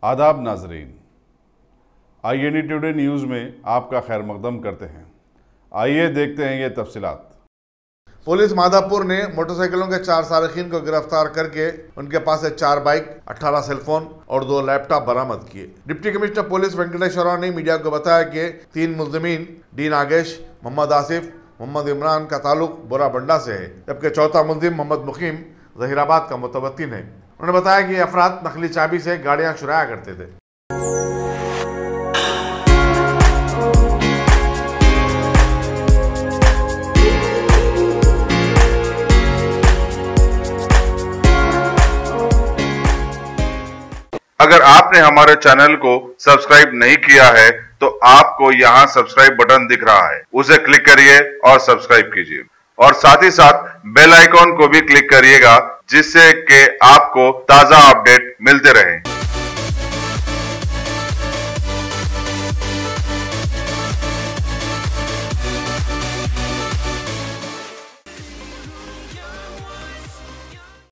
आदाब नाजरीन, INE today news में आपका खैर मकदम करते हैं। आइए देखते हैं ये तफसीलात। पुलिस माधापुर ने मोटरसाइकिलों के 4 सारिकीन को गिरफ्तार करके उनके पास से 4 बाइक, 18 सेलफोन और 2 लैपटॉप बरामद किए। डिप्टी कमिश्नर पुलिस वेंकटेश्वरा ने मीडिया को बताया कि 3 मुल्जिमीन डी नागेश, मोहम्मद आसिफ, मोहम्मद इमरान का ताल्लुक बोराबंडा से है, जबकि चौथा मुल्जिम मोहम्मद मुकीम जहीराबाद का मुतवत्तिन है। उन्होंने बताया कि अफराद नकली चाबी से गाड़ियां चुराया करते थे। अगर आपने हमारे चैनल को सब्सक्राइब नहीं किया है तो आपको यहाँ सब्सक्राइब बटन दिख रहा है, उसे क्लिक करिए और सब्सक्राइब कीजिए और साथ ही साथ बेल आइकॉन को भी क्लिक करिएगा, जिससे कि आपको ताजा अपडेट मिलते रहे।